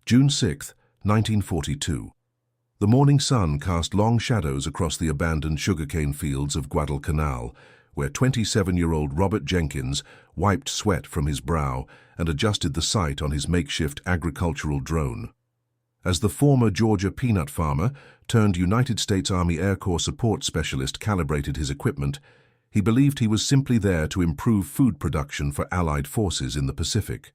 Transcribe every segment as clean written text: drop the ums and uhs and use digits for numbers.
June 6, 1942. The morning sun cast long shadows across the abandoned sugarcane fields of Guadalcanal, where 27-year-old Robert Jenkins wiped sweat from his brow and adjusted the sight on his makeshift agricultural drone. As the former Georgia peanut farmer turned United States Army Air Corps support specialist calibrated his equipment, he believed he was simply there to improve food production for Allied forces in the Pacific.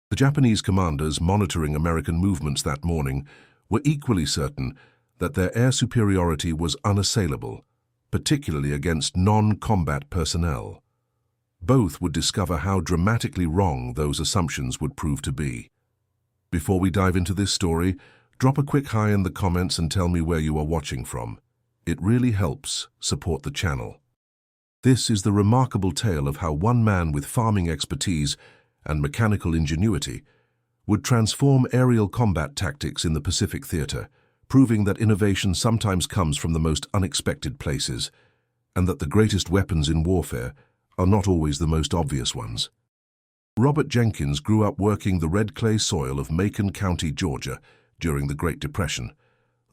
The Japanese commanders monitoring American movements that morning were equally certain that their air superiority was unassailable, particularly against non-combat personnel. Both would discover how dramatically wrong those assumptions would prove to be. Before we dive into this story, drop a quick hi in the comments and tell me where you are watching from. It really helps support the channel. This is the remarkable tale of how one man with farming expertise and mechanical ingenuity would transform aerial combat tactics in the Pacific theater, proving that innovation sometimes comes from the most unexpected places, and that the greatest weapons in warfare are not always the most obvious ones. Robert Jenkins grew up working the red clay soil of Macon County, Georgia, during the Great Depression,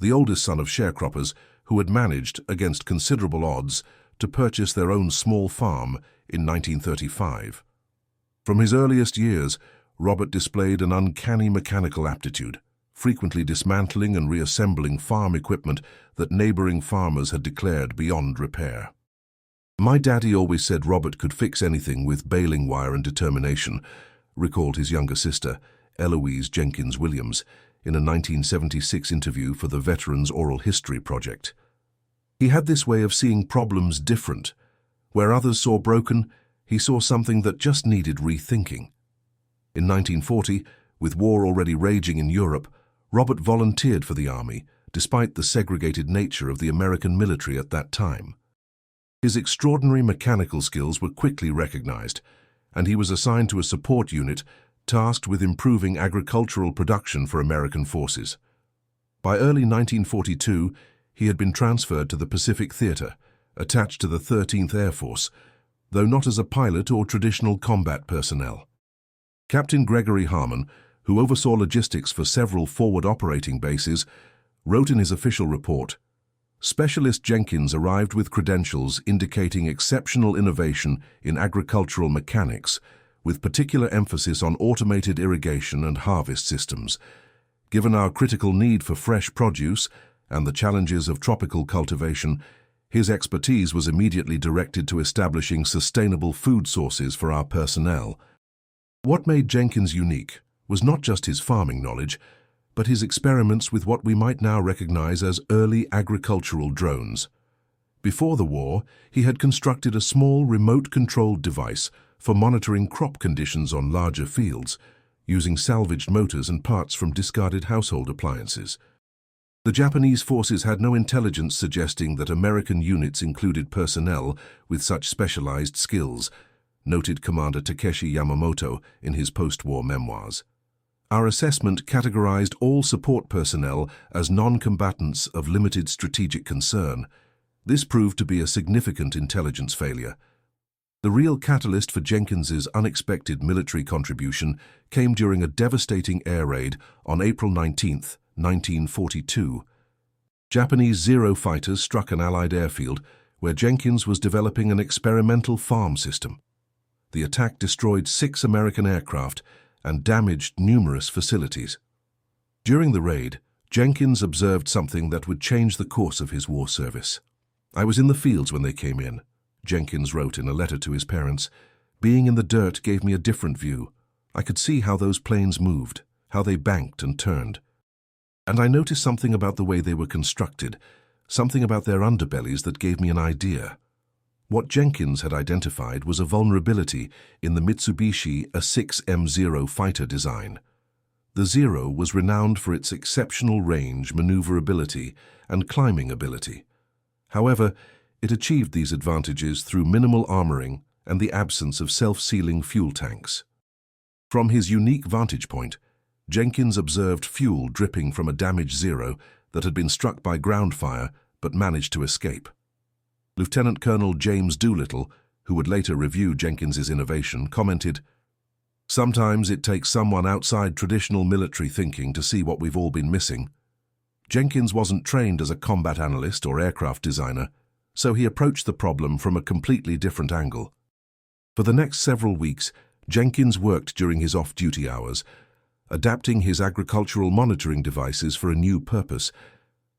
the oldest son of sharecroppers who had managed, against considerable odds, to purchase their own small farm in 1935. From his earliest years, Robert displayed an uncanny mechanical aptitude, frequently dismantling and reassembling farm equipment that neighboring farmers had declared beyond repair. "My daddy always said Robert could fix anything with baling wire and determination," recalled his younger sister, Eloise Jenkins Williams, in a 1976 interview for the Veterans Oral History Project. He had this way of seeing problems different. Where others saw broken, he saw something that just needed rethinking. In 1940, with war already raging in Europe, Robert volunteered for the Army, despite the segregated nature of the American military at that time. His extraordinary mechanical skills were quickly recognized, and he was assigned to a support unit tasked with improving agricultural production for American forces. By early 1942, he had been transferred to the Pacific Theater, attached to the 13th Air Force, though not as a pilot or traditional combat personnel. Captain Gregory Harmon, who oversaw logistics for several forward operating bases, wrote in his official report, "Specialist Jenkins arrived with credentials indicating exceptional innovation in agricultural mechanics, with particular emphasis on automated irrigation and harvest systems. Given our critical need for fresh produce and the challenges of tropical cultivation, his expertise was immediately directed to establishing sustainable food sources for our personnel." What made Jenkins unique was not just his farming knowledge, but his experiments with what we might now recognize as early agricultural drones. Before the war, he had constructed a small remote-controlled device for monitoring crop conditions on larger fields, using salvaged motors and parts from discarded household appliances. The Japanese forces had no intelligence suggesting that American units included personnel with such specialized skills, noted Commander Takeshi Yamamoto in his post-war memoirs. "Our assessment categorized all support personnel as non-combatants of limited strategic concern. This proved to be a significant intelligence failure." The real catalyst for Jenkins's unexpected military contribution came during a devastating air raid on April 19, 1942. Japanese Zero fighters struck an Allied airfield where Jenkins was developing an experimental farm system. The attack destroyed 6 American aircraft and damaged numerous facilities. During the raid, Jenkins observed something that would change the course of his war service. "I was in the fields when they came in," Jenkins wrote in a letter to his parents. "Being in the dirt gave me a different view. I could see how those planes moved, how they banked and turned. And I noticed something about the way they were constructed, something about their underbellies that gave me an idea." What Jenkins had identified was a vulnerability in the Mitsubishi A6M0 fighter design. The Zero was renowned for its exceptional range, maneuverability, and climbing ability. However, it achieved these advantages through minimal armoring and the absence of self-sealing fuel tanks. From his unique vantage point, Jenkins observed fuel dripping from a damaged Zero that had been struck by ground fire but managed to escape. Lieutenant Colonel James Doolittle, who would later review Jenkins's innovation, commented, Sometimes it takes someone outside traditional military thinking to see what we've all been missing. Jenkins wasn't trained as a combat analyst or aircraft designer, so he approached the problem from a completely different angle. For the next several weeks, Jenkins worked during his off-duty hours, adapting his agricultural monitoring devices for a new purpose.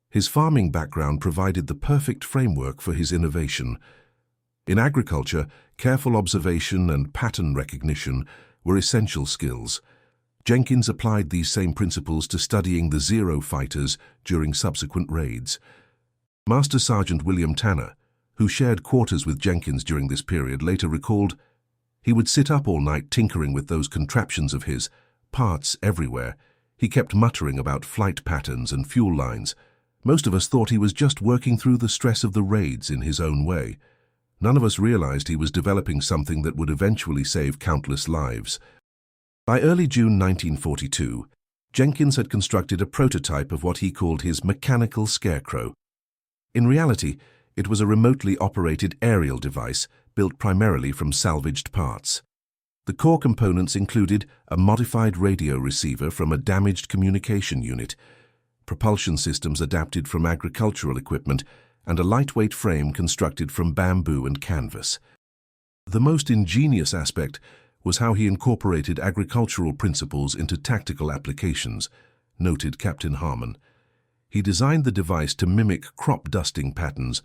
His farming background provided the perfect framework for his innovation. In agriculture, careful observation and pattern recognition were essential skills. Jenkins applied these same principles to studying the Zero fighters during subsequent raids. Master Sergeant William Tanner, who shared quarters with Jenkins during this period, later recalled, "He would sit up all night tinkering with those contraptions of his, parts everywhere. He kept muttering about flight patterns and fuel lines. Most of us thought he was just working through the stress of the raids in his own way. None of us realized he was developing something that would eventually save countless lives." By early June 1942, Jenkins had constructed a prototype of what he called his mechanical scarecrow. In reality, it was a remotely operated aerial device built primarily from salvaged parts. The core components included a modified radio receiver from a damaged communication unit, propulsion systems adapted from agricultural equipment, and a lightweight frame constructed from bamboo and canvas. The most ingenious aspect was how he incorporated agricultural principles into tactical applications, noted Captain Harmon. He designed the device to mimic crop dusting patterns,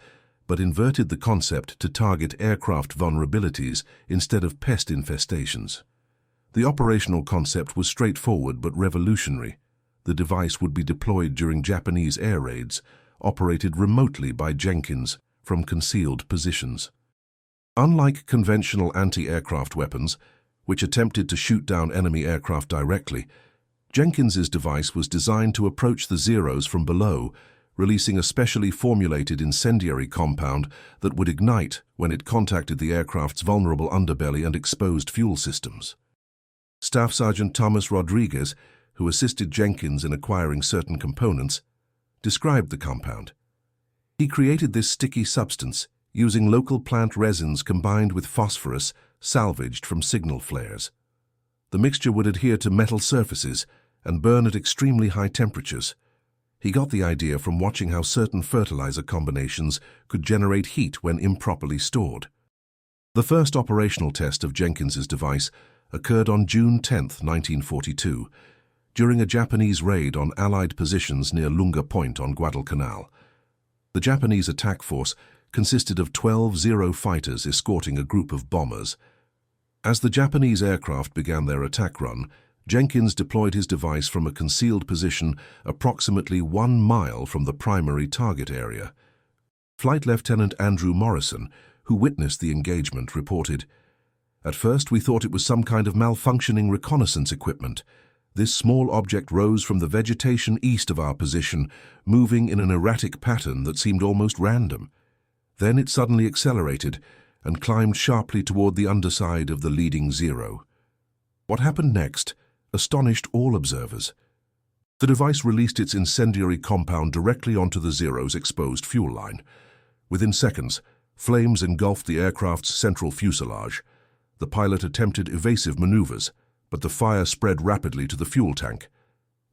but inverted the concept to target aircraft vulnerabilities instead of pest infestations. The operational concept was straightforward but revolutionary. The device would be deployed during Japanese air raids, operated remotely by Jenkins from concealed positions. Unlike conventional anti-aircraft weapons, which attempted to shoot down enemy aircraft directly, Jenkins's device was designed to approach the Zeros from below, releasing a specially formulated incendiary compound that would ignite when it contacted the aircraft's vulnerable underbelly and exposed fuel systems. Staff Sergeant Thomas Rodriguez, who assisted Jenkins in acquiring certain components, described the compound. He created this sticky substance using local plant resins combined with phosphorus salvaged from signal flares. The mixture would adhere to metal surfaces and burn at extremely high temperatures. He got the idea from watching how certain fertilizer combinations could generate heat when improperly stored. The first operational test of Jenkins's device occurred on June 10, 1942, during a Japanese raid on Allied positions near Lunga Point on Guadalcanal. The Japanese attack force consisted of 12 Zero fighters escorting a group of bombers. As the Japanese aircraft began their attack run, Jenkins deployed his device from a concealed position approximately 1 mile from the primary target area. Flight Lieutenant Andrew Morrison, who witnessed the engagement, reported, "At first we thought it was some kind of malfunctioning reconnaissance equipment. This small object rose from the vegetation east of our position, moving in an erratic pattern that seemed almost random. Then it suddenly accelerated and climbed sharply toward the underside of the leading Zero. What happened next astonished all observers. The device released its incendiary compound directly onto the Zero's exposed fuel line. Within seconds, flames engulfed the aircraft's central fuselage. The pilot attempted evasive maneuvers, but the fire spread rapidly to the fuel tank.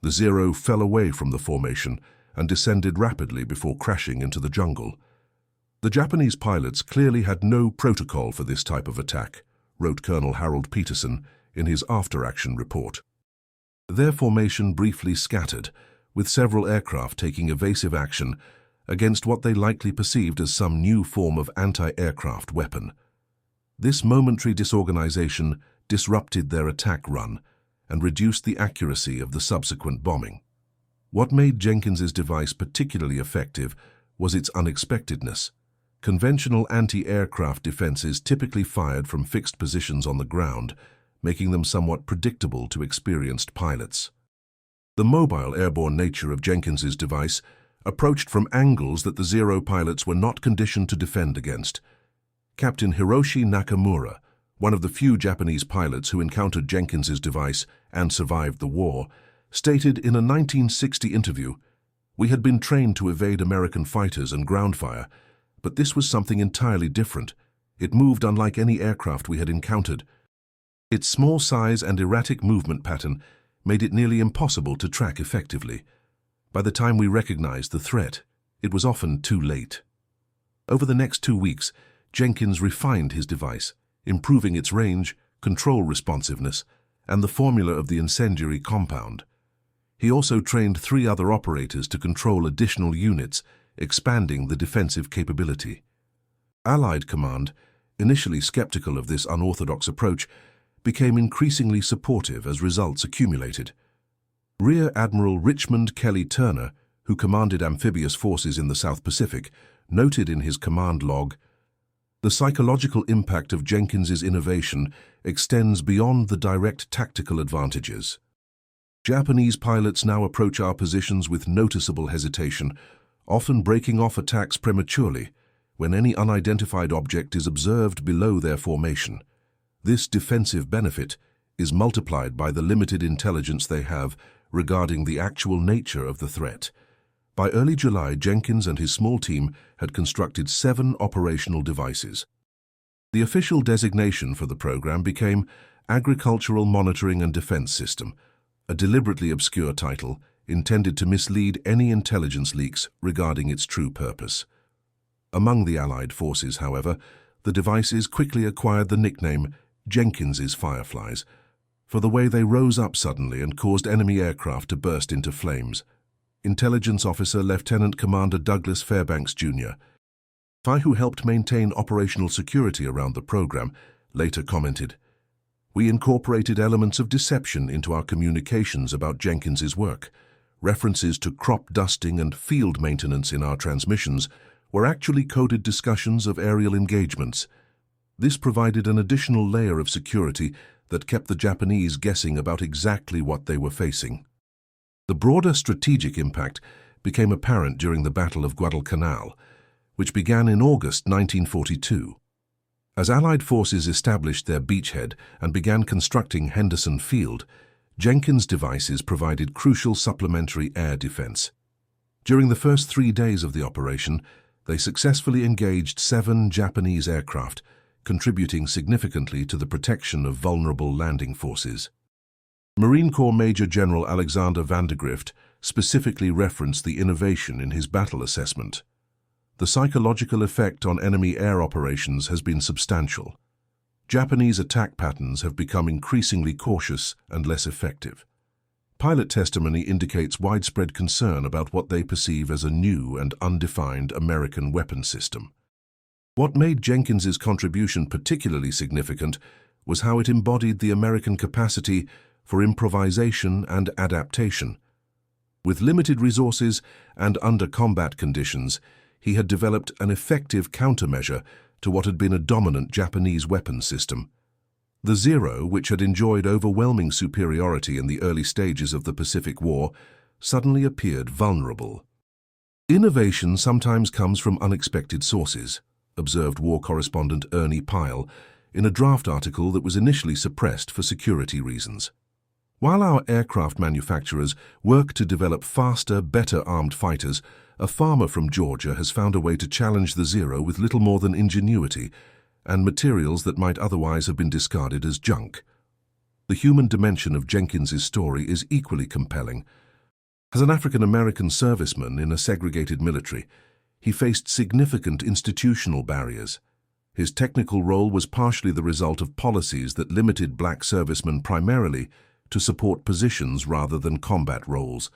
The Zero fell away from the formation and descended rapidly before crashing into the jungle. The Japanese pilots clearly had no protocol for this type of attack," wrote Colonel Harold Peterson in his after-action report. Their formation briefly scattered, with several aircraft taking evasive action against what they likely perceived as some new form of anti-aircraft weapon. This momentary disorganization disrupted their attack run and reduced the accuracy of the subsequent bombing. What made Jenkins's device particularly effective was its unexpectedness. Conventional anti-aircraft defenses typically fired from fixed positions on the ground, making them somewhat predictable to experienced pilots. The mobile airborne nature of Jenkins's device approached from angles that the Zero pilots were not conditioned to defend against. Captain Hiroshi Nakamura, one of the few Japanese pilots who encountered Jenkins's device and survived the war, stated in a 1960 interview, "We had been trained to evade American fighters and ground fire, but this was something entirely different. It moved unlike any aircraft we had encountered. Its small size and erratic movement pattern made it nearly impossible to track effectively. By the time we recognized the threat, it was often too late. Over the next 2 weeks, Jenkins refined his device, improving its range, control responsiveness, and the formula of the incendiary compound. He also trained 3 other operators to control additional units, expanding the defensive capability. Allied Command, initially skeptical of this unorthodox approach, became increasingly supportive as results accumulated. Rear Admiral Richmond Kelly Turner, who commanded amphibious forces in the South Pacific, noted in his command log, "The psychological impact of Jenkins's innovation extends beyond the direct tactical advantages. Japanese pilots now approach our positions with noticeable hesitation, often breaking off attacks prematurely when any unidentified object is observed below their formation. This defensive benefit is multiplied by the limited intelligence they have regarding the actual nature of the threat." By early July, Jenkins and his small team had constructed 7 operational devices. The official designation for the program became Agricultural Monitoring and Defense System, a deliberately obscure title intended to mislead any intelligence leaks regarding its true purpose. Among the Allied forces, however, the devices quickly acquired the nickname Jenkins's Fireflies, for the way they rose up suddenly and caused enemy aircraft to burst into flames. Intelligence Officer Lieutenant Commander Douglas Fairbanks, Jr., who helped maintain operational security around the program, later commented, "We incorporated elements of deception into our communications about Jenkins's work. References to crop dusting and field maintenance in our transmissions were actually coded discussions of aerial engagements. This provided an additional layer of security that kept the Japanese guessing about exactly what they were facing." The broader strategic impact became apparent during the Battle of Guadalcanal, which began in August 1942. As Allied forces established their beachhead and began constructing Henderson Field, Jenkins' devices provided crucial supplementary air defense. During the first 3 days of the operation, they successfully engaged 7 Japanese aircraft, contributing significantly to the protection of vulnerable landing forces. Marine Corps Major General Alexander Vandergrift specifically referenced the innovation in his battle assessment. "The psychological effect on enemy air operations has been substantial. Japanese attack patterns have become increasingly cautious and less effective. Pilot testimony indicates widespread concern about what they perceive as a new and undefined American weapon system." What made Jenkins's contribution particularly significant was how it embodied the American capacity for improvisation and adaptation. With limited resources and under combat conditions, he had developed an effective countermeasure to what had been a dominant Japanese weapon system. The Zero, which had enjoyed overwhelming superiority in the early stages of the Pacific War, suddenly appeared vulnerable. "Innovation sometimes comes from unexpected sources," observed war correspondent Ernie Pyle in a draft article that was initially suppressed for security reasons. While our aircraft manufacturers work to develop faster, better-armed fighters, a farmer from Georgia has found a way to challenge the Zero with little more than ingenuity and materials that might otherwise have been discarded as junk. The human dimension of Jenkins's story is equally compelling. As an African-American serviceman in a segregated military, he faced significant institutional barriers. His technical role was partially the result of policies that limited black servicemen primarily to support positions rather than combat roles.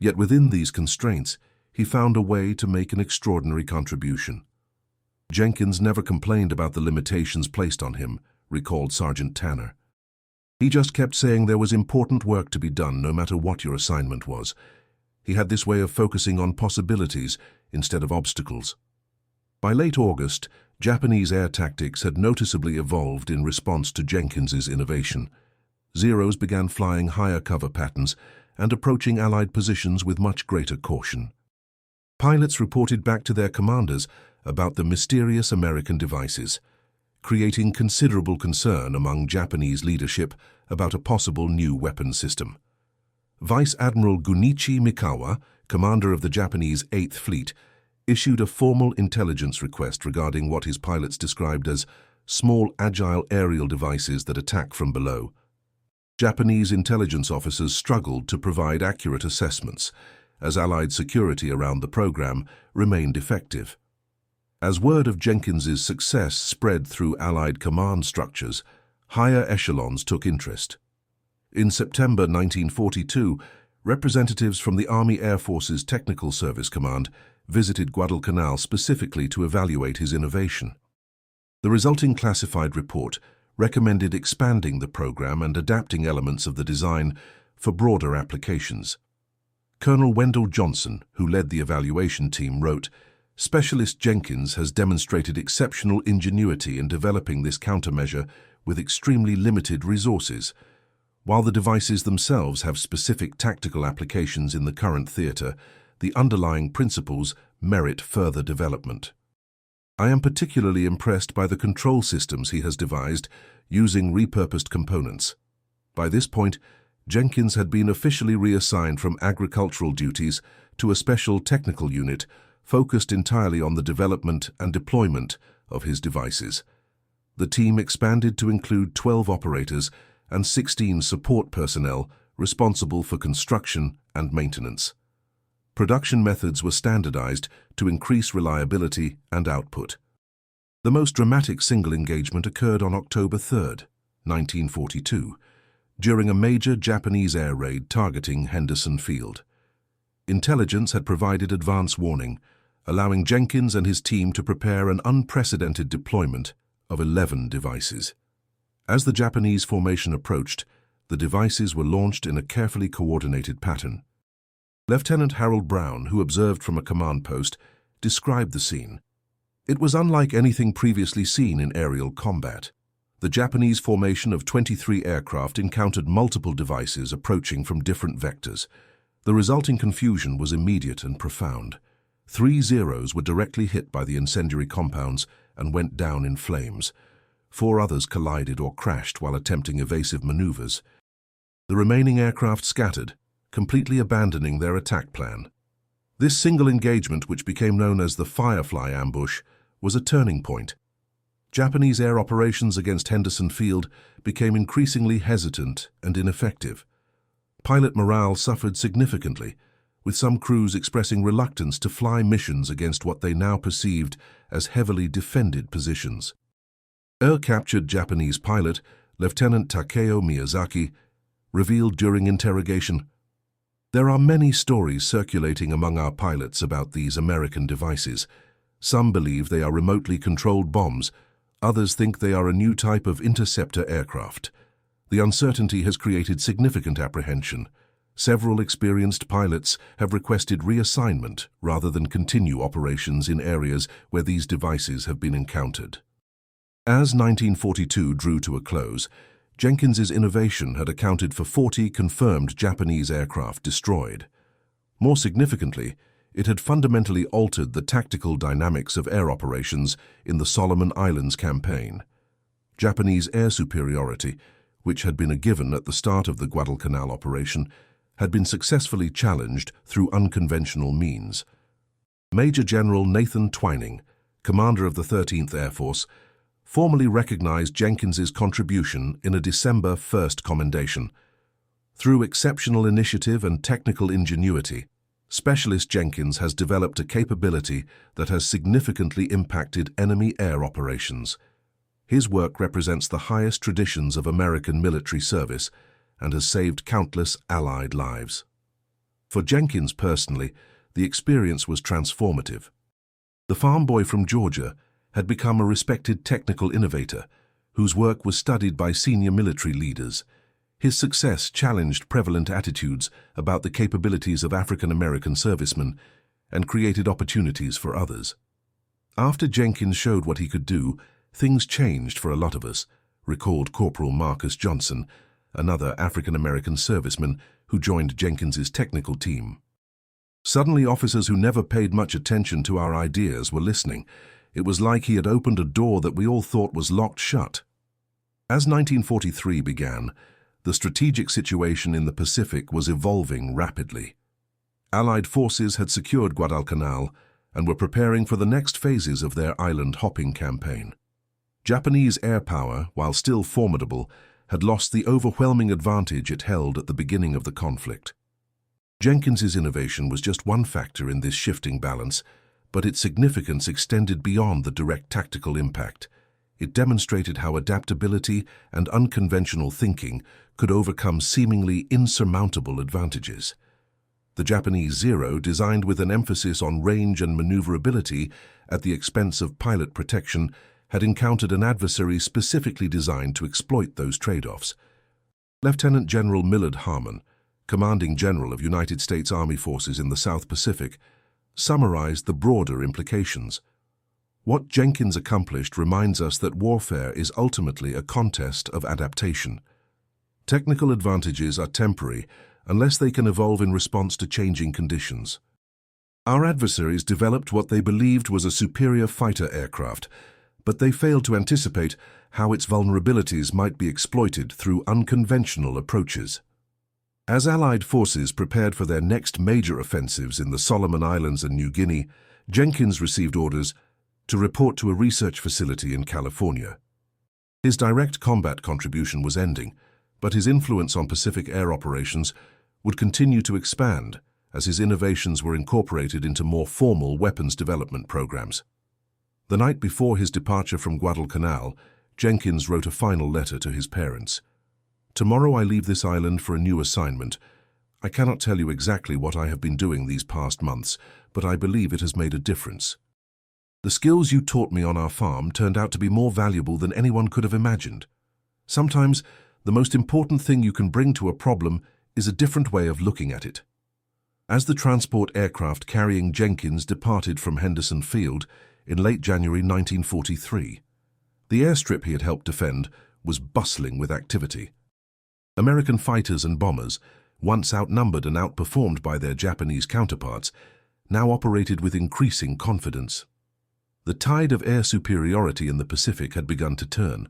Yet within these constraints, he found a way to make an extraordinary contribution. "Jenkins never complained about the limitations placed on him," recalled Sergeant Tanner. "He just kept saying there was important work to be done no matter what your assignment was. He had this way of focusing on possibilities instead of obstacles." By late August, Japanese air tactics had noticeably evolved in response to Jenkins's innovation. Zeros began flying higher cover patterns and approaching Allied positions with much greater caution. Pilots reported back to their commanders about the mysterious American devices, creating considerable concern among Japanese leadership about a possible new weapon system. Vice Admiral Gunichi Mikawa, commander of the Japanese 8th Fleet, issued a formal intelligence request regarding what his pilots described as small agile aerial devices that attack from below. Japanese intelligence officers struggled to provide accurate assessments, as Allied security around the program remained effective. As word of Jenkins's success spread through Allied command structures, higher echelons took interest. In September 1942, representatives from the Army Air Force's Technical Service Command visited Guadalcanal specifically to evaluate his innovation. The resulting classified report recommended expanding the program and adapting elements of the design for broader applications. Colonel Wendell Johnson, who led the evaluation team, wrote, "Specialist Jenkins has demonstrated exceptional ingenuity in developing this countermeasure with extremely limited resources. While the devices themselves have specific tactical applications in the current theater, the underlying principles merit further development. I am particularly impressed by the control systems he has devised using repurposed components." By this point, Jenkins had been officially reassigned from agricultural duties to a special technical unit focused entirely on the development and deployment of his devices. The team expanded to include 12 operators and 16 support personnel responsible for construction and maintenance. Production methods were standardized to increase reliability and output. The most dramatic single engagement occurred on October 3, 1942, during a major Japanese air raid targeting Henderson Field. Intelligence had provided advance warning, allowing Jenkins and his team to prepare an unprecedented deployment of 11 devices. As the Japanese formation approached, the devices were launched in a carefully coordinated pattern. Lieutenant Harold Brown, who observed from a command post, described the scene. It was unlike anything previously seen in aerial combat. The Japanese formation of 23 aircraft encountered multiple devices approaching from different vectors. The resulting confusion was immediate and profound. 3 Zeros were directly hit by the incendiary compounds and went down in flames. 4 others collided or crashed while attempting evasive maneuvers. The remaining aircraft scattered, completely abandoning their attack plan. This single engagement, which became known as the Firefly ambush, was a turning point. Japanese air operations against Henderson Field became increasingly hesitant and ineffective. Pilot morale suffered significantly, with some crews expressing reluctance to fly missions against what they now perceived as heavily defended positions. Captured Japanese pilot Lieutenant Takeo Miyazaki revealed during interrogation, "There are many stories circulating among our pilots about these American devices. Some believe they are remotely controlled bombs, others think they are a new type of interceptor aircraft. The uncertainty has created significant apprehension. Several experienced pilots have requested reassignment rather than continue operations in areas where these devices have been encountered." As 1942 drew to a close, Jenkins's innovation had accounted for 40 confirmed Japanese aircraft destroyed. More significantly, it had fundamentally altered the tactical dynamics of air operations in the Solomon Islands campaign. Japanese air superiority, which had been a given at the start of the Guadalcanal operation, had been successfully challenged through unconventional means. Major General Nathan Twining, commander of the 13th Air Force, formally recognized Jenkins's contribution in a December 1st commendation. Through exceptional initiative and technical ingenuity, Specialist Jenkins has developed a capability that has significantly impacted enemy air operations. His work represents the highest traditions of American military service and has saved countless Allied lives. For Jenkins personally, the experience was transformative. The farm boy from Georgia had become a respected technical innovator whose work was studied by senior military leaders. His success challenged prevalent attitudes about the capabilities of African American servicemen and created opportunities for others. After Jenkins showed what he could do, things changed for a lot of us, recalled Corporal Marcus Johnson, another African American serviceman who joined Jenkins's technical team. Suddenly, officers who never paid much attention to our ideas were listening. It was like he had opened a door that we all thought was locked shut. As 1943 began, the strategic situation in the Pacific was evolving rapidly. Allied forces had secured Guadalcanal and were preparing for the next phases of their island-hopping campaign. Japanese air power, while still formidable, had lost the overwhelming advantage it held at the beginning of the conflict. Jenkins's innovation was just one factor in this shifting balance, but its significance extended beyond the direct tactical impact. It demonstrated how adaptability and unconventional thinking could overcome seemingly insurmountable advantages. The Japanese Zero, designed with an emphasis on range and maneuverability at the expense of pilot protection, had encountered an adversary specifically designed to exploit those trade-offs. Lieutenant General Millard Harmon, commanding general of United States Army forces in the South Pacific, summarized the broader implications. What Jenkins accomplished reminds us that warfare is ultimately a contest of adaptation. Technical advantages are temporary unless they can evolve in response to changing conditions. Our adversaries developed what they believed was a superior fighter aircraft, but they failed to anticipate how its vulnerabilities might be exploited through unconventional approaches. As Allied forces prepared for their next major offensives in the Solomon Islands and New Guinea, Jenkins received orders to report to a research facility in California. His direct combat contribution was ending, but his influence on Pacific air operations would continue to expand as his innovations were incorporated into more formal weapons development programs. The night before his departure from Guadalcanal, Jenkins wrote a final letter to his parents. "Tomorrow I leave this island for a new assignment. I cannot tell you exactly what I have been doing these past months, but I believe it has made a difference. The skills you taught me on our farm turned out to be more valuable than anyone could have imagined. Sometimes, the most important thing you can bring to a problem is a different way of looking at it." As the transport aircraft carrying Jenkins departed from Henderson Field in late January 1943, the airstrip he had helped defend was bustling with activity. American fighters and bombers, once outnumbered and outperformed by their Japanese counterparts, now operated with increasing confidence. The tide of air superiority in the Pacific had begun to turn.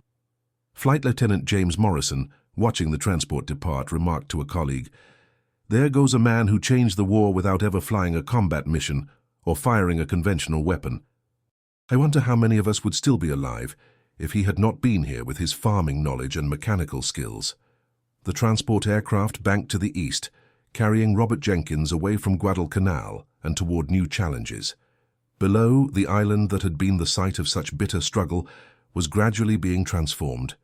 Flight Lieutenant James Morrison, watching the transport depart, remarked to a colleague, "There goes a man who changed the war without ever flying a combat mission or firing a conventional weapon. I wonder how many of us would still be alive if he had not been here with his farming knowledge and mechanical skills." The transport aircraft banked to the east, carrying Robert Jenkins away from Guadalcanal and toward new challenges. Below, the island that had been the site of such bitter struggle was gradually being transformed.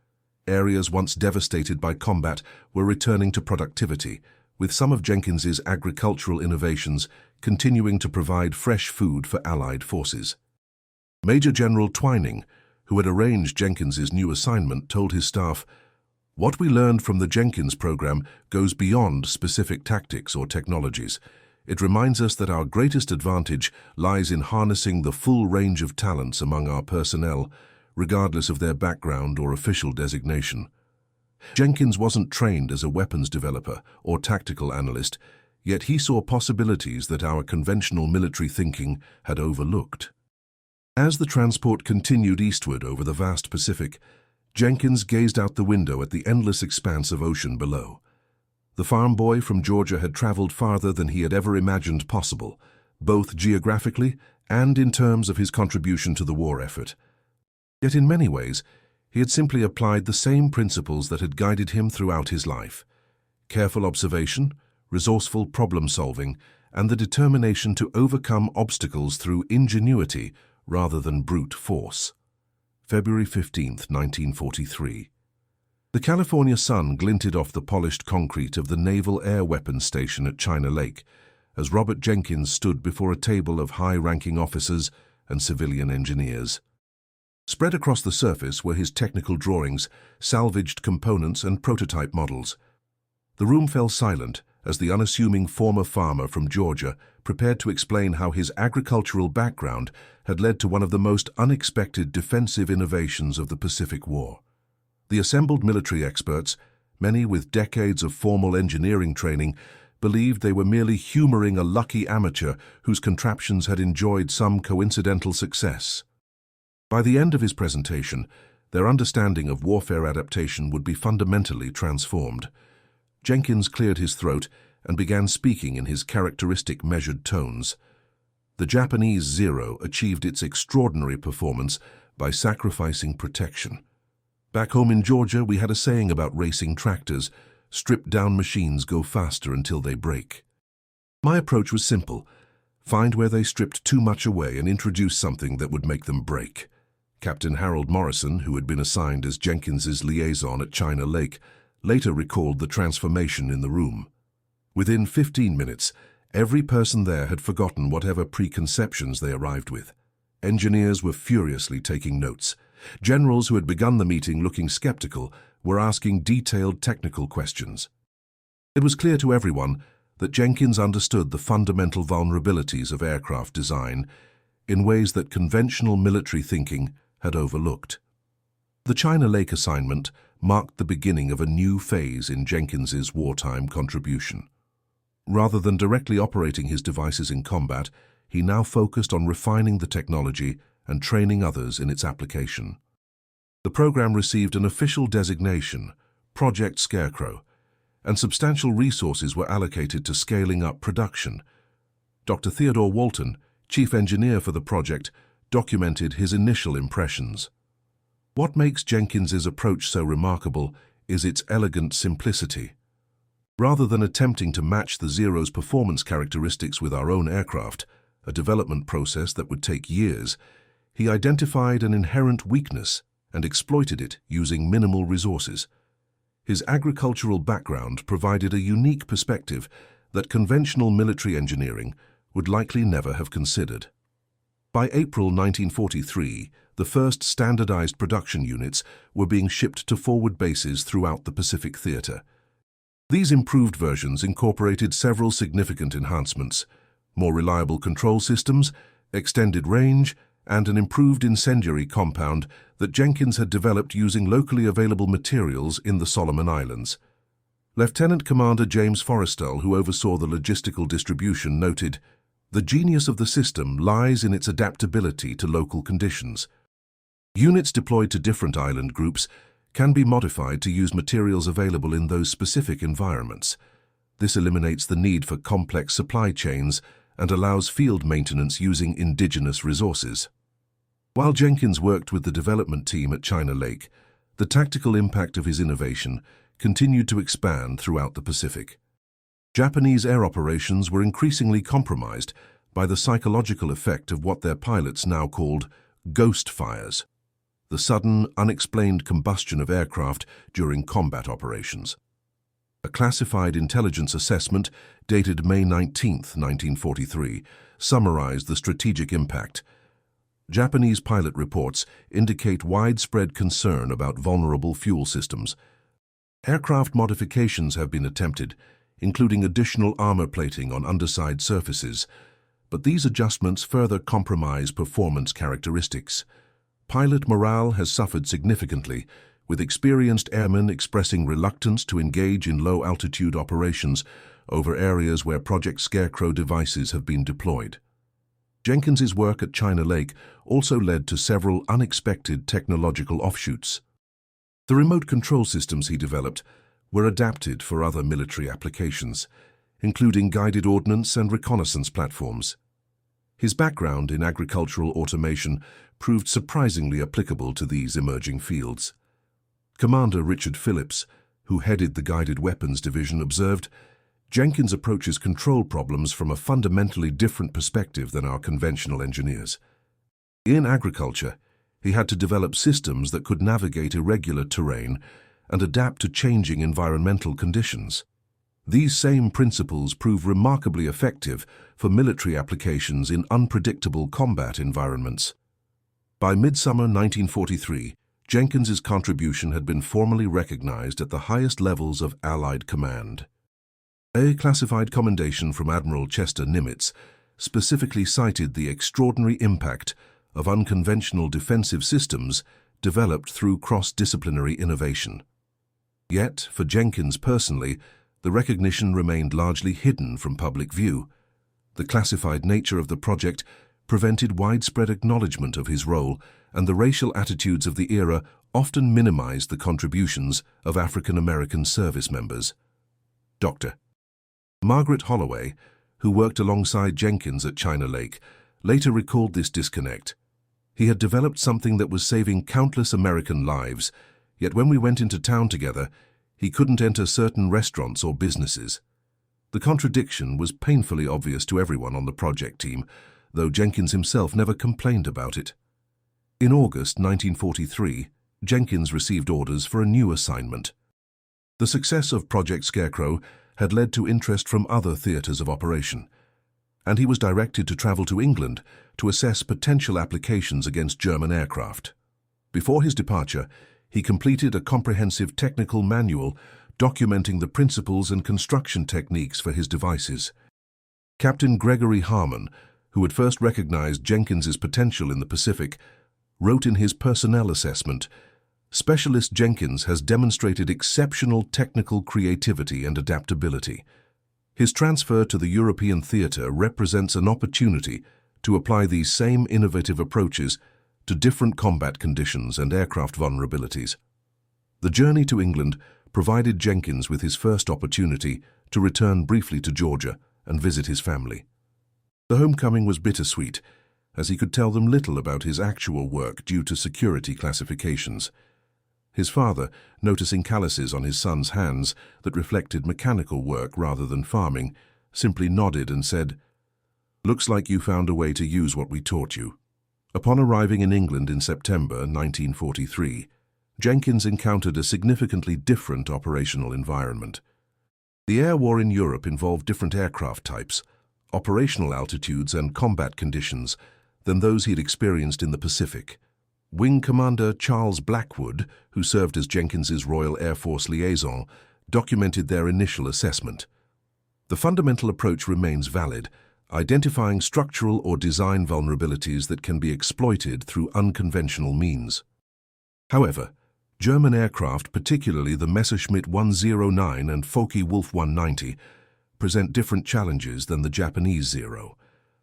Areas once devastated by combat were returning to productivity, with some of Jenkins's agricultural innovations continuing to provide fresh food for Allied forces. Major General Twining, who had arranged Jenkins's new assignment, told his staff, "What we learned from the Jenkins program goes beyond specific tactics or technologies. It reminds us that our greatest advantage lies in harnessing the full range of talents among our personnel, regardless of their background or official designation." Jenkins wasn't trained as a weapons developer or tactical analyst, yet he saw possibilities that our conventional military thinking had overlooked. As the transport continued eastward over the vast Pacific, Jenkins gazed out the window at the endless expanse of ocean below. The farm boy from Georgia had traveled farther than he had ever imagined possible, both geographically and in terms of his contribution to the war effort. Yet in many ways, he had simply applied the same principles that had guided him throughout his life: careful observation, resourceful problem-solving, and the determination to overcome obstacles through ingenuity rather than brute force. February 15, 1943. The California sun glinted off the polished concrete of the Naval Air Weapons Station at China Lake as Robert Jenkins stood before a table of high-ranking officers and civilian engineers. Spread across the surface were his technical drawings, salvaged components, and prototype models. The room fell silent as the unassuming former farmer from Georgia prepared to explain how his agricultural background had led to one of the most unexpected defensive innovations of the Pacific War. The assembled military experts, many with decades of formal engineering training, believed they were merely humoring a lucky amateur whose contraptions had enjoyed some coincidental success. By the end of his presentation, their understanding of warfare adaptation would be fundamentally transformed. Jenkins cleared his throat and began speaking in his characteristic measured tones. The Japanese Zero achieved its extraordinary performance by sacrificing protection. Back home in Georgia, we had a saying about racing tractors: stripped-down machines go faster until they break. My approach was simple: find where they stripped too much away and introduce something that would make them break. Captain Harold Morrison, who had been assigned as Jenkins's liaison at China Lake, later recalled the transformation in the room. Within 15 minutes, every person there had forgotten whatever preconceptions they arrived with. Engineers were furiously taking notes. Generals who had begun the meeting looking skeptical were asking detailed technical questions. It was clear to everyone that Jenkins understood the fundamental vulnerabilities of aircraft design in ways that conventional military thinking had overlooked. The China Lake assignment marked the beginning of a new phase in Jenkins's wartime contribution. Rather than directly operating his devices in combat, he now focused on refining the technology and training others in its application. The program received an official designation, Project Scarecrow, and substantial resources were allocated to scaling up production. Dr. Theodore Walton, chief engineer for the project, documented his initial impressions. What makes Jenkins's approach so remarkable is its elegant simplicity. Rather than attempting to match the Zero's performance characteristics with our own aircraft, a development process that would take years, he identified an inherent weakness and exploited it using minimal resources. His agricultural background provided a unique perspective that conventional military engineering would likely never have considered. By April 1943, the first standardized production units were being shipped to forward bases throughout the Pacific Theater. These improved versions incorporated several significant enhancements: more reliable control systems, extended range, and an improved incendiary compound that Jenkins had developed using locally available materials in the Solomon Islands. Lieutenant Commander James Forrestal, who oversaw the logistical distribution, noted, "The genius of the system lies in its adaptability to local conditions. Units deployed to different island groups can be modified to use materials available in those specific environments. This eliminates the need for complex supply chains and allows field maintenance using indigenous resources." While Jenkins worked with the development team at China Lake, the tactical impact of his innovation continued to expand throughout the Pacific. Japanese air operations were increasingly compromised by the psychological effect of what their pilots now called ghost fires, the sudden, unexplained combustion of aircraft during combat operations. A classified intelligence assessment dated May 19, 1943, summarized the strategic impact. Japanese pilot reports indicate widespread concern about vulnerable fuel systems. Aircraft modifications have been attempted, including additional armor plating on underside surfaces, but these adjustments further compromise performance characteristics. Pilot morale has suffered significantly, with experienced airmen expressing reluctance to engage in low-altitude operations over areas where Project Scarecrow devices have been deployed. Jenkins's work at China Lake also led to several unexpected technological offshoots. The remote control systems he developed were adapted for other military applications, including guided ordnance and reconnaissance platforms. His background in agricultural automation proved surprisingly applicable to these emerging fields. Commander Richard Phillips, who headed the Guided Weapons Division, observed, "Jenkins approaches control problems from a fundamentally different perspective than our conventional engineers." In agriculture, he had to develop systems that could navigate irregular terrain and adapt to changing environmental conditions. These same principles prove remarkably effective for military applications in unpredictable combat environments. By midsummer 1943, Jenkins's contribution had been formally recognized at the highest levels of Allied command. A classified commendation from Admiral Chester Nimitz specifically cited the extraordinary impact of unconventional defensive systems developed through cross-disciplinary innovation. Yet, for Jenkins personally, the recognition remained largely hidden from public view. The classified nature of the project prevented widespread acknowledgement of his role, and the racial attitudes of the era often minimized the contributions of African-American service members. Dr. Margaret Holloway, who worked alongside Jenkins at China Lake, later recalled this disconnect. He had developed something that was saving countless American lives, yet when we went into town together, he couldn't enter certain restaurants or businesses. The contradiction was painfully obvious to everyone on the project team, though Jenkins himself never complained about it. In August 1943, Jenkins received orders for a new assignment. The success of Project Scarecrow had led to interest from other theaters of operation, and he was directed to travel to England to assess potential applications against German aircraft. Before his departure, he completed a comprehensive technical manual documenting the principles and construction techniques for his devices. Captain Gregory Harmon, who had first recognized Jenkins's potential in the Pacific, wrote in his personnel assessment, "Specialist Jenkins has demonstrated exceptional technical creativity and adaptability. His transfer to the European theater represents an opportunity to apply these same innovative approaches to different combat conditions and aircraft vulnerabilities." The journey to England provided Jenkins with his first opportunity to return briefly to Georgia and visit his family. The homecoming was bittersweet, as he could tell them little about his actual work due to security classifications. His father, noticing calluses on his son's hands that reflected mechanical work rather than farming, simply nodded and said, "Looks like you found a way to use what we taught you." Upon arriving in England in September 1943, Jenkins encountered a significantly different operational environment. The air war in Europe involved different aircraft types, operational altitudes and combat conditions than those he'd experienced in the Pacific. Wing Commander Charles Blackwood, who served as Jenkins's Royal Air Force liaison, documented their initial assessment. The fundamental approach remains valid, identifying structural or design vulnerabilities that can be exploited through unconventional means. However, German aircraft, particularly the Messerschmitt 109 and Focke-Wulf 190, present different challenges than the Japanese Zero.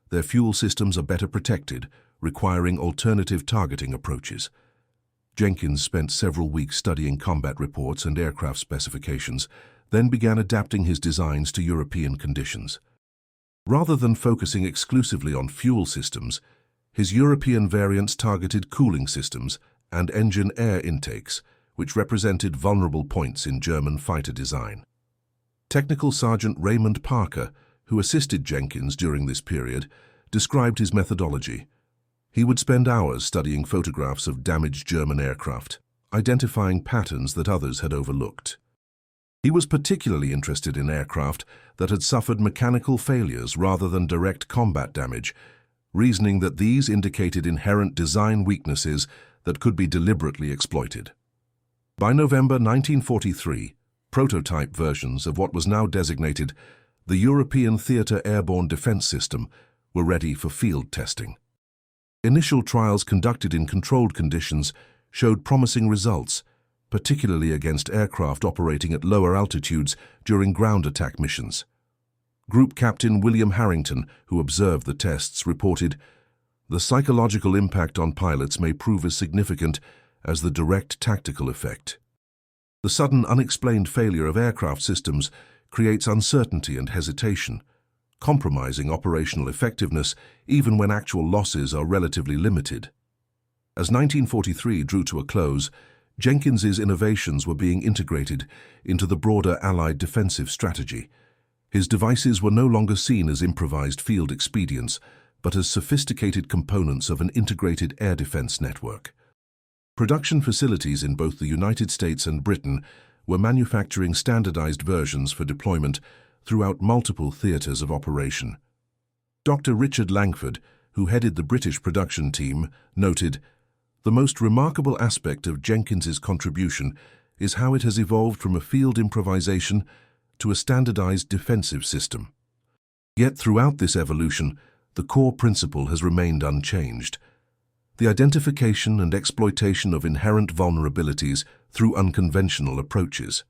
Their fuel systems are better protected, requiring alternative targeting approaches. Jenkins spent several weeks studying combat reports and aircraft specifications, then began adapting his designs to European conditions. Rather than focusing exclusively on fuel systems, his European variants targeted cooling systems and engine air intakes, which represented vulnerable points in German fighter design. Technical Sergeant Raymond Parker, who assisted Jenkins during this period, described his methodology. He would spend hours studying photographs of damaged German aircraft, identifying patterns that others had overlooked. He was particularly interested in aircraft that had suffered mechanical failures rather than direct combat damage, reasoning that these indicated inherent design weaknesses that could be deliberately exploited. By November 1943, prototype versions of what was now designated the European Theater Airborne Defense System were ready for field testing. Initial trials conducted in controlled conditions showed promising results, particularly against aircraft operating at lower altitudes during ground attack missions. Group Captain William Harrington, who observed the tests, reported, "The psychological impact on pilots may prove as significant as the direct tactical effect. The sudden unexplained failure of aircraft systems creates uncertainty and hesitation, compromising operational effectiveness even when actual losses are relatively limited." As 1943 drew to a close, Jenkins's innovations were being integrated into the broader Allied defensive strategy. His devices were no longer seen as improvised field expedients, but as sophisticated components of an integrated air defense network. Production facilities in both the United States and Britain were manufacturing standardized versions for deployment throughout multiple theaters of operation. Dr. Richard Langford, who headed the British production team, noted, "The most remarkable aspect of Jenkins's contribution is how it has evolved from a field improvisation to a standardized defensive system. Yet throughout this evolution, the core principle has remained unchanged: the identification and exploitation of inherent vulnerabilities through unconventional approaches."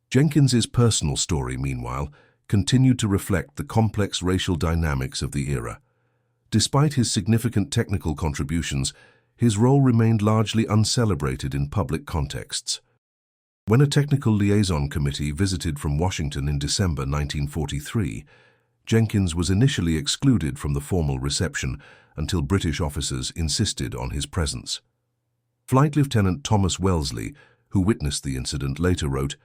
Jenkins's personal story, meanwhile, continued to reflect the complex racial dynamics of the era. Despite his significant technical contributions, his role remained largely uncelebrated in public contexts. When a technical liaison committee visited from Washington in December 1943, Jenkins was initially excluded from the formal reception until British officers insisted on his presence. Flight Lieutenant Thomas Wellesley, who witnessed the incident, later wrote,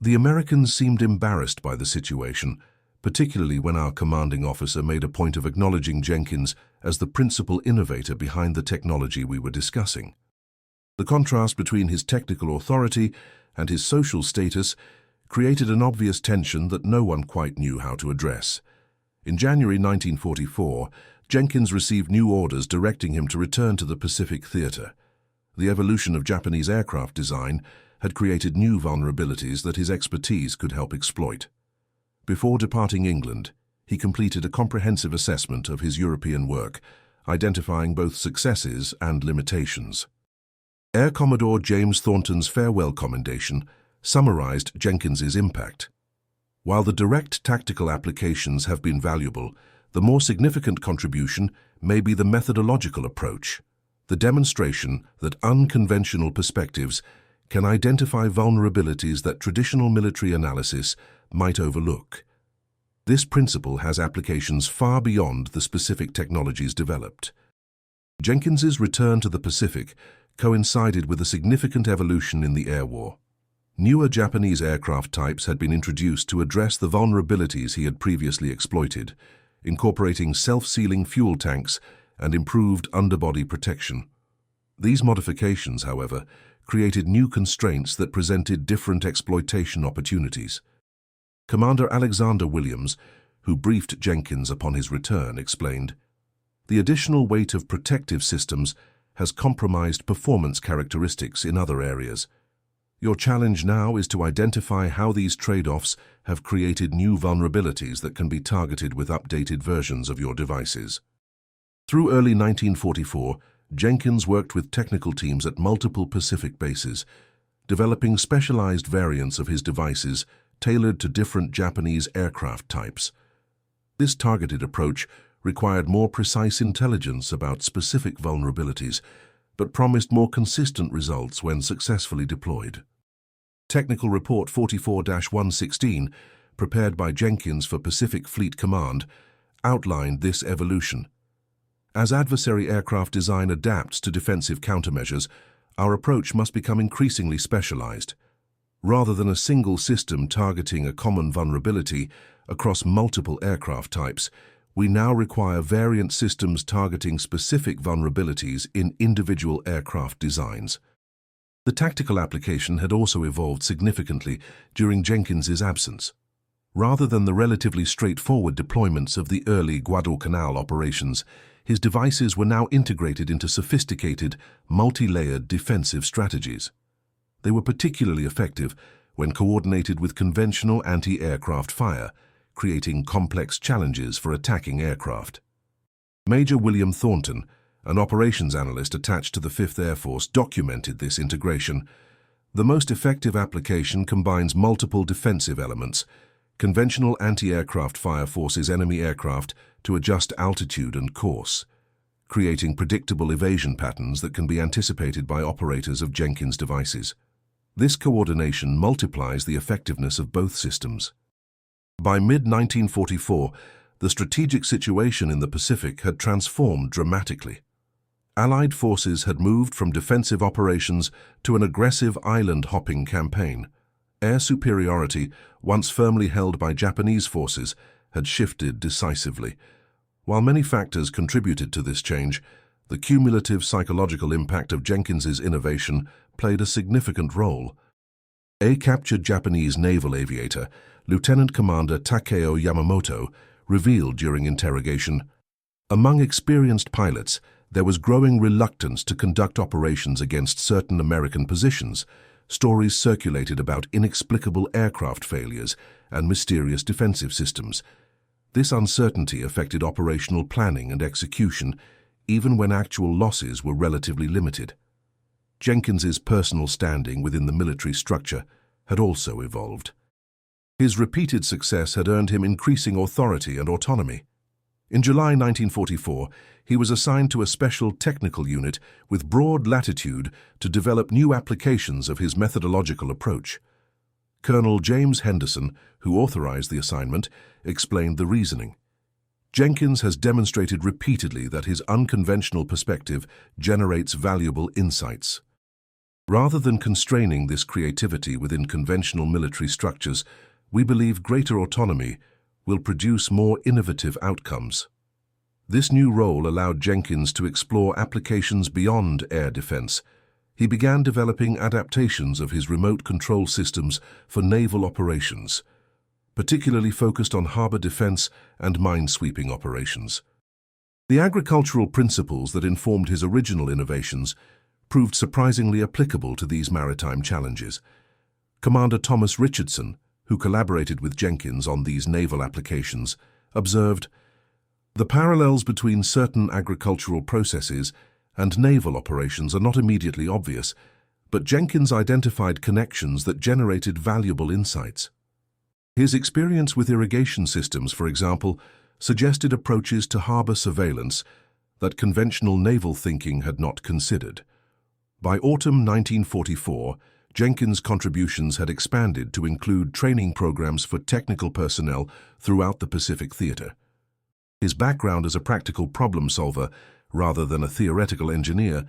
"The Americans seemed embarrassed by the situation, particularly when our commanding officer made a point of acknowledging Jenkins as the principal innovator behind the technology we were discussing. The contrast between his technical authority and his social status created an obvious tension that no one quite knew how to address. In January 1944, Jenkins received new orders directing him to return to the Pacific Theater. The evolution of Japanese aircraft design had created new vulnerabilities that his expertise could help exploit. Before departing England, he completed a comprehensive assessment of his European work, identifying both successes and limitations. Air Commodore James Thornton's farewell commendation summarized Jenkins's impact. While the direct tactical applications have been valuable, the more significant contribution may be the methodological approach, the demonstration that unconventional perspectives can identify vulnerabilities that traditional military analysis might overlook. This principle has applications far beyond the specific technologies developed. Jenkins's return to the Pacific coincided with a significant evolution in the air war. Newer Japanese aircraft types had been introduced to address the vulnerabilities he had previously exploited, incorporating self-sealing fuel tanks and improved underbody protection. These modifications, however, created new constraints that presented different exploitation opportunities. Commander Alexander Williams, who briefed Jenkins upon his return, explained, "The additional weight of protective systems has compromised performance characteristics in other areas. Your challenge now is to identify how these trade-offs have created new vulnerabilities that can be targeted with updated versions of your devices." Through early 1944, Jenkins worked with technical teams at multiple Pacific bases, developing specialized variants of his devices tailored to different Japanese aircraft types. This targeted approach required more precise intelligence about specific vulnerabilities, but promised more consistent results when successfully deployed. Technical Report 44-116, prepared by Jenkins for Pacific Fleet Command, outlined this evolution. As adversary aircraft design adapts to defensive countermeasures, our approach must become increasingly specialized. Rather than a single system targeting a common vulnerability across multiple aircraft types, we now require variant systems targeting specific vulnerabilities in individual aircraft designs. The tactical application had also evolved significantly during Jenkins's absence. Rather than the relatively straightforward deployments of the early Guadalcanal operations, his devices were now integrated into sophisticated, multi-layered defensive strategies. They were particularly effective when coordinated with conventional anti-aircraft fire, creating complex challenges for attacking aircraft. Major William Thornton, an operations analyst attached to the 5th Air Force, documented this integration. The most effective application combines multiple defensive elements. Conventional anti-aircraft fire forces enemy aircraft to adjust altitude and course, creating predictable evasion patterns that can be anticipated by operators of Jenkins devices. This coordination multiplies the effectiveness of both systems. By mid-1944, the strategic situation in the Pacific had transformed dramatically. Allied forces had moved from defensive operations to an aggressive island-hopping campaign. Air superiority, once firmly held by Japanese forces, had shifted decisively. While many factors contributed to this change, the cumulative psychological impact of Jenkins's innovation played a significant role. A captured Japanese naval aviator, Lieutenant Commander Takeo Yamamoto, revealed during interrogation, "Among experienced pilots, there was growing reluctance to conduct operations against certain American positions. Stories circulated about inexplicable aircraft failures and mysterious defensive systems. This uncertainty affected operational planning and execution, even when actual losses were relatively limited." Jenkins's personal standing within the military structure had also evolved. His repeated success had earned him increasing authority and autonomy. In July 1944, he was assigned to a special technical unit with broad latitude to develop new applications of his methodological approach. Colonel James Henderson, who authorized the assignment, explained the reasoning. Jenkins has demonstrated repeatedly that his unconventional perspective generates valuable insights. Rather than constraining this creativity within conventional military structures, we believe greater autonomy will produce more innovative outcomes. This new role allowed Jenkins to explore applications beyond air defense. He began developing adaptations of his remote control systems for naval operations, particularly focused on harbor defense and minesweeping operations. The agricultural principles that informed his original innovations proved surprisingly applicable to these maritime challenges. Commander Thomas Richardson, who collaborated with Jenkins on these naval applications, observed, "The parallels between certain agricultural processes and naval operations are not immediately obvious, but Jenkins identified connections that generated valuable insights." His experience with irrigation systems, for example, suggested approaches to harbor surveillance that conventional naval thinking had not considered. By autumn 1944, Jenkins' contributions had expanded to include training programs for technical personnel throughout the Pacific Theater. His background as a practical problem solver, rather than a theoretical engineer,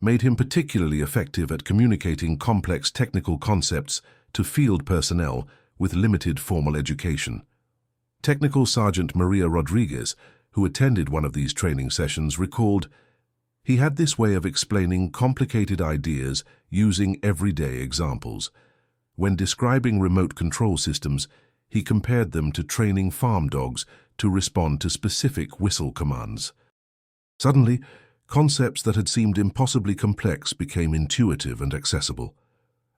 made him particularly effective at communicating complex technical concepts to field personnel with limited formal education. Technical Sergeant Maria Rodriguez, who attended one of these training sessions, recalled, "He had this way of explaining complicated ideas using everyday examples. When describing remote control systems, he compared them to training farm dogs to respond to specific whistle commands. Suddenly, concepts that had seemed impossibly complex became intuitive and accessible."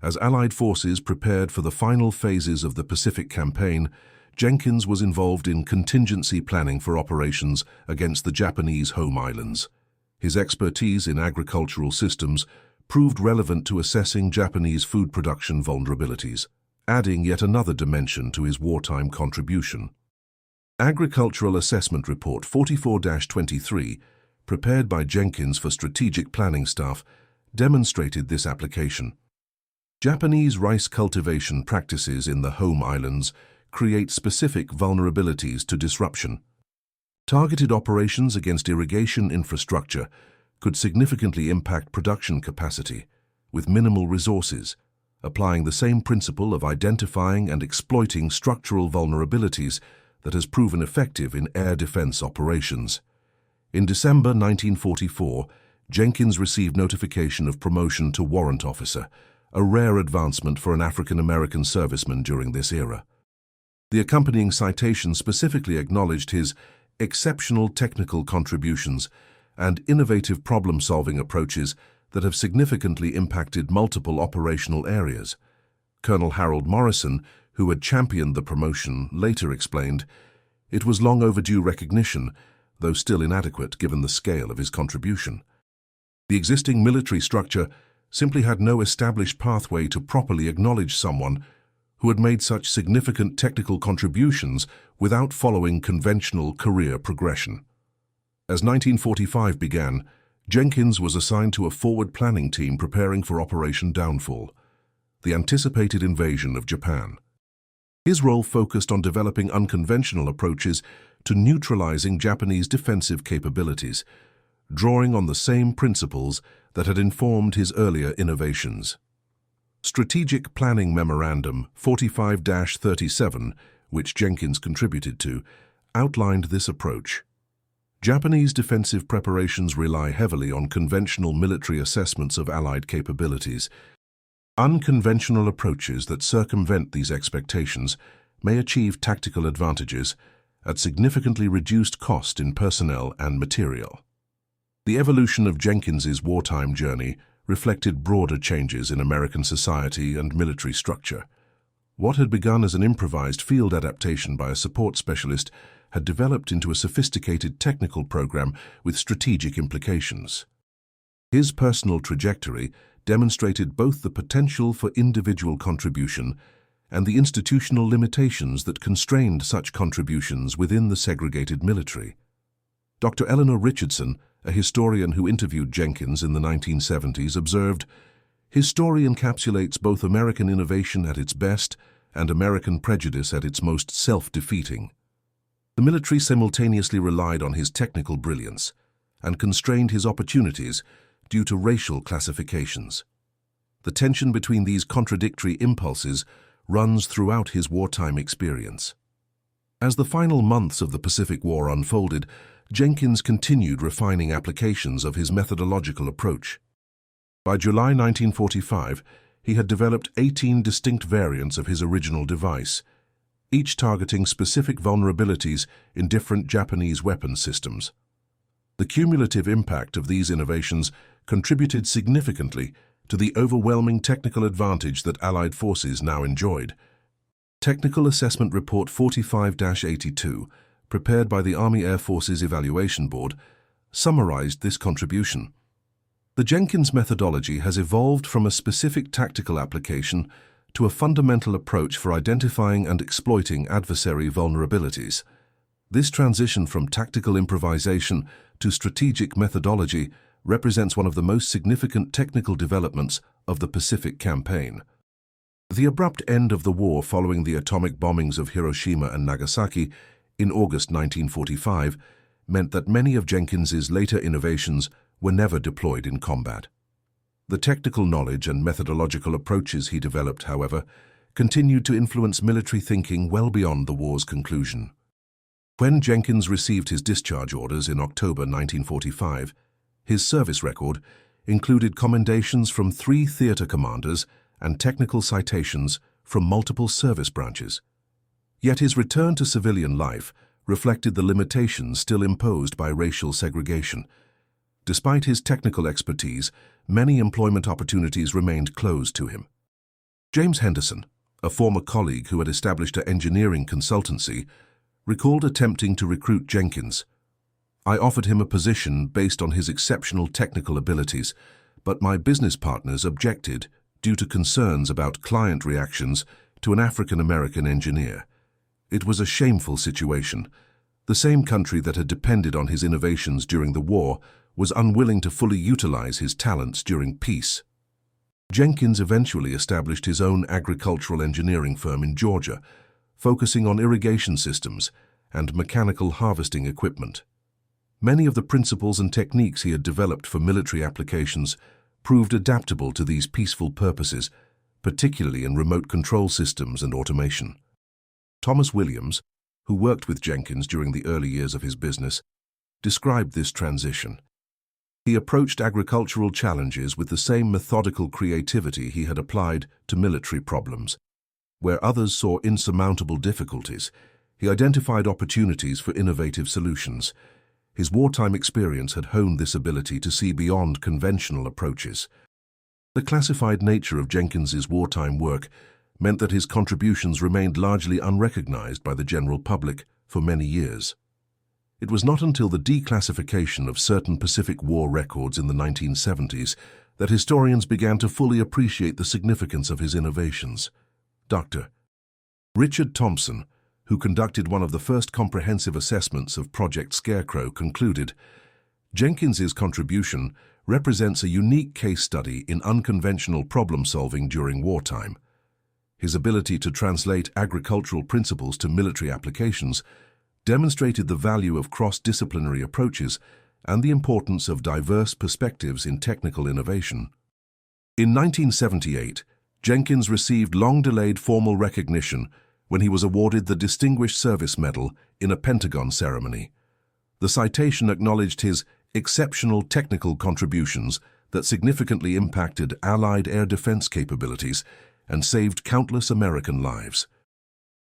As Allied forces prepared for the final phases of the Pacific Campaign, Jenkins was involved in contingency planning for operations against the Japanese home islands. His expertise in agricultural systems proved relevant to assessing Japanese food production vulnerabilities, adding yet another dimension to his wartime contribution. Agricultural Assessment Report 44-23, prepared by Jenkins for strategic planning staff, demonstrated this application. Japanese rice cultivation practices in the home islands create specific vulnerabilities to disruption. Targeted operations against irrigation infrastructure could significantly impact production capacity with minimal resources, applying the same principle of identifying and exploiting structural vulnerabilities that has proven effective in air defense operations. In December 1944, Jenkins received notification of promotion to warrant officer, a rare advancement for an African-American serviceman during this era. The accompanying citation specifically acknowledged his exceptional technical contributions and innovative problem-solving approaches that have significantly impacted multiple operational areas. Colonel Harold Morrison, who had championed the promotion, later explained, "It was long overdue recognition, though still inadequate given the scale of his contribution. The existing military structure simply had no established pathway to properly acknowledge someone who had made such significant technical contributions without following conventional career progression." As 1945 began, Jenkins was assigned to a forward planning team preparing for Operation Downfall, the anticipated invasion of Japan. His role focused on developing unconventional approaches to neutralizing Japanese defensive capabilities, drawing on the same principles that had informed his earlier innovations. Strategic Planning Memorandum 45-37, which Jenkins contributed to, outlined this approach. Japanese defensive preparations rely heavily on conventional military assessments of Allied capabilities. Unconventional approaches that circumvent these expectations may achieve tactical advantages at significantly reduced cost in personnel and material. The evolution of Jenkins's wartime journey reflected broader changes in American society and military structure. What had begun as an improvised field adaptation by a support specialist had developed into a sophisticated technical program with strategic implications. His personal trajectory demonstrated both the potential for individual contribution and the institutional limitations that constrained such contributions within the segregated military. Dr. Eleanor Richardson, a historian who interviewed Jenkins in the 1970s, observed, "His story encapsulates both American innovation at its best and American prejudice at its most self-defeating." The military simultaneously relied on his technical brilliance and constrained his opportunities due to racial classifications. The tension between these contradictory impulses runs throughout his wartime experience. As the final months of the Pacific War unfolded, Jenkins continued refining applications of his methodological approach. By July 1945, he had developed 18 distinct variants of his original device, each targeting specific vulnerabilities in different Japanese weapons systems. The cumulative impact of these innovations contributed significantly to the overwhelming technical advantage that Allied forces now enjoyed. Technical Assessment Report 45-82, prepared by the Army Air Forces Evaluation Board, summarized this contribution. The Jenkins methodology has evolved from a specific tactical application to a fundamental approach for identifying and exploiting adversary vulnerabilities. This transition from tactical improvisation to strategic methodology represents one of the most significant technical developments of the Pacific Campaign. The abrupt end of the war following the atomic bombings of Hiroshima and Nagasaki in August 1945 meant that many of Jenkins's later innovations were never deployed in combat. The technical knowledge and methodological approaches he developed, however, continued to influence military thinking well beyond the war's conclusion. When Jenkins received his discharge orders in October 1945, his service record included commendations from 3 theater commanders and technical citations from multiple service branches. Yet his return to civilian life reflected the limitations still imposed by racial segregation. Despite his technical expertise, many employment opportunities remained closed to him. James Henderson, a former colleague who had established an engineering consultancy, recalled attempting to recruit Jenkins. "I offered him a position based on his exceptional technical abilities, but my business partners objected due to concerns about client reactions to an African-American engineer. It was a shameful situation. The same country that had depended on his innovations during the war was unwilling to fully utilize his talents during peace." Jenkins eventually established his own agricultural engineering firm in Georgia, focusing on irrigation systems and mechanical harvesting equipment. Many of the principles and techniques he had developed for military applications proved adaptable to these peaceful purposes, particularly in remote control systems and automation. Thomas Williams, who worked with Jenkins during the early years of his business, described this transition. He approached agricultural challenges with the same methodical creativity he had applied to military problems. Where others saw insurmountable difficulties, he identified opportunities for innovative solutions. His wartime experience had honed this ability to see beyond conventional approaches. The classified nature of Jenkins's wartime work meant that his contributions remained largely unrecognized by the general public for many years. It was not until the declassification of certain Pacific War records in the 1970s that historians began to fully appreciate the significance of his innovations. Dr. Richard Thompson, who conducted one of the first comprehensive assessments of Project Scarecrow, concluded, "Jenkins's contribution represents a unique case study in unconventional problem-solving during wartime. His ability to translate agricultural principles to military applications demonstrated the value of cross-disciplinary approaches and the importance of diverse perspectives in technical innovation." In 1978, Jenkins received long-delayed formal recognition when he was awarded the Distinguished Service Medal in a Pentagon ceremony. The citation acknowledged his exceptional technical contributions that significantly impacted Allied air defense capabilities and saved countless American lives.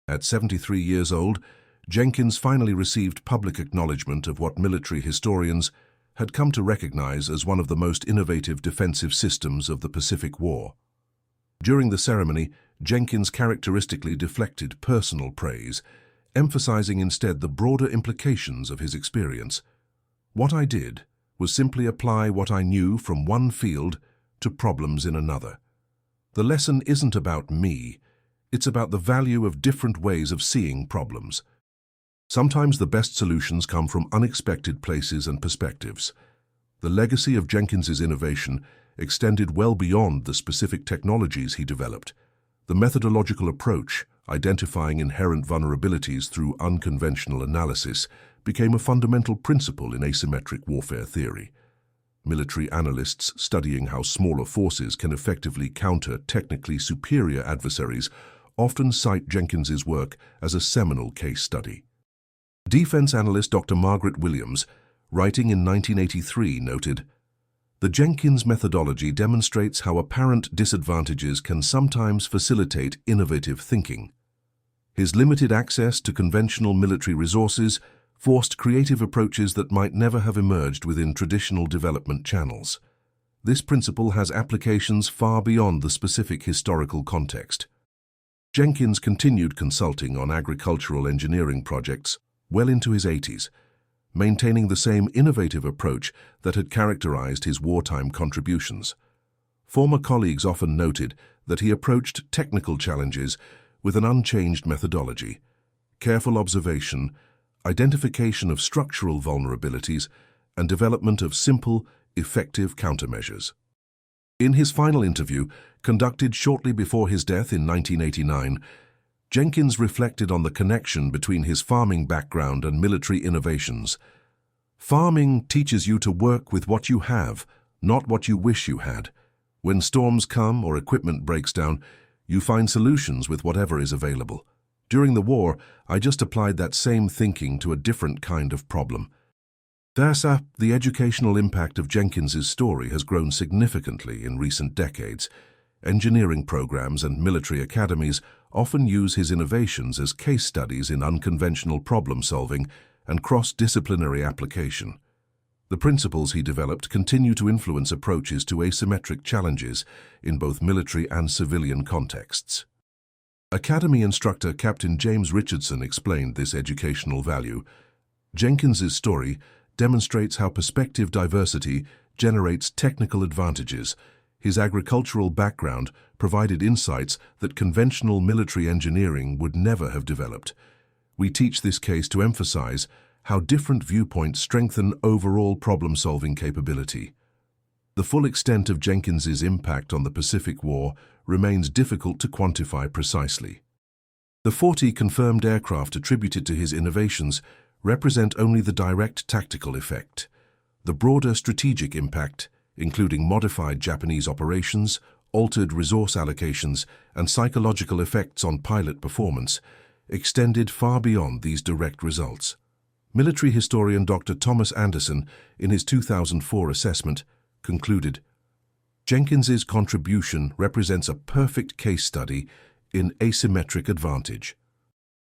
At 73 years old, Jenkins finally received public acknowledgement of what military historians had come to recognize as one of the most innovative defensive systems of the Pacific War. During the ceremony, Jenkins characteristically deflected personal praise, emphasizing instead the broader implications of his experience. "What I did was simply apply what I knew from one field to problems in another. The lesson isn't about me, it's about the value of different ways of seeing problems. Sometimes the best solutions come from unexpected places and perspectives." The legacy of Jenkins's innovation extended well beyond the specific technologies he developed. The methodological approach, identifying inherent vulnerabilities through unconventional analysis, became a fundamental principle in asymmetric warfare theory. Military analysts studying how smaller forces can effectively counter technically superior adversaries often cite Jenkins's work as a seminal case study. Defense analyst Dr. Margaret Williams, writing in 1983, noted, "The Jenkins methodology demonstrates how apparent disadvantages can sometimes facilitate innovative thinking. His limited access to conventional military resources forced creative approaches that might never have emerged within traditional development channels. This principle has applications far beyond the specific historical context." Jenkins continued consulting on agricultural engineering projects well into his 80s, maintaining the same innovative approach that had characterized his wartime contributions. Former colleagues often noted that he approached technical challenges with an unchanged methodology: careful observation, identification of structural vulnerabilities, and development of simple, effective countermeasures. In his final interview, conducted shortly before his death in 1989, Jenkins reflected on the connection between his farming background and military innovations. "Farming teaches you to work with what you have, not what you wish you had. When storms come or equipment breaks down, you find solutions with whatever is available. During the war, I just applied that same thinking to a different kind of problem." Thus, the educational impact of Jenkins's story has grown significantly in recent decades. Engineering programs and military academies often use his innovations as case studies in unconventional problem-solving and cross-disciplinary application. The principles he developed continue to influence approaches to asymmetric challenges in both military and civilian contexts. Academy instructor Captain James Richardson explained this educational value. Jenkins's story demonstrates how perspective diversity generates technical advantages. His agricultural background provided insights that conventional military engineering would never have developed. We teach this case to emphasize how different viewpoints strengthen overall problem-solving capability. The full extent of Jenkins's impact on the Pacific War remains difficult to quantify precisely. The 40 confirmed aircraft attributed to his innovations represent only the direct tactical effect. The broader strategic impact, including modified Japanese operations, altered resource allocations, and psychological effects on pilot performance, extended far beyond these direct results. Military historian Dr. Thomas Anderson, in his 2004 assessment, concluded, "Jenkins's contribution represents a perfect case study in asymmetric advantage.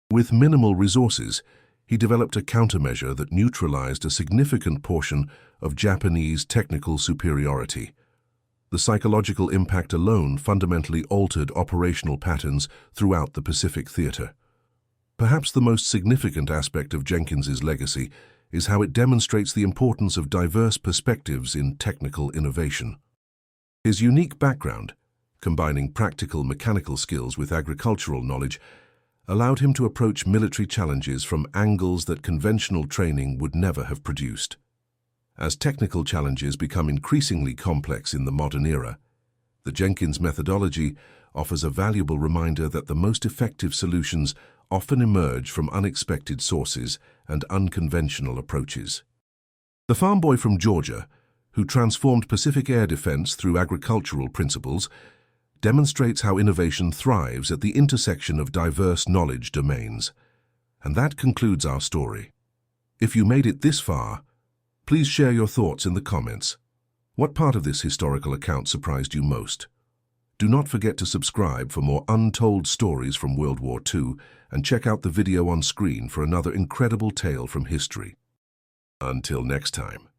With minimal resources, he developed a countermeasure that neutralized a significant portion of Japanese technical superiority. The psychological impact alone fundamentally altered operational patterns throughout the Pacific theater." Perhaps the most significant aspect of Jenkins's legacy is how it demonstrates the importance of diverse perspectives in technical innovation. His unique background, combining practical mechanical skills with agricultural knowledge, allowed him to approach military challenges from angles that conventional training would never have produced. As technical challenges become increasingly complex in the modern era, the Jenkins methodology offers a valuable reminder that the most effective solutions often emerge from unexpected sources and unconventional approaches. The farm boy from Georgia, who transformed Pacific air defense through agricultural principles, demonstrates how innovation thrives at the intersection of diverse knowledge domains. And that concludes our story. If you made it this far, please share your thoughts in the comments. What part of this historical account surprised you most? Do not forget to subscribe for more untold stories from World War II and check out the video on screen for another incredible tale from history. Until next time.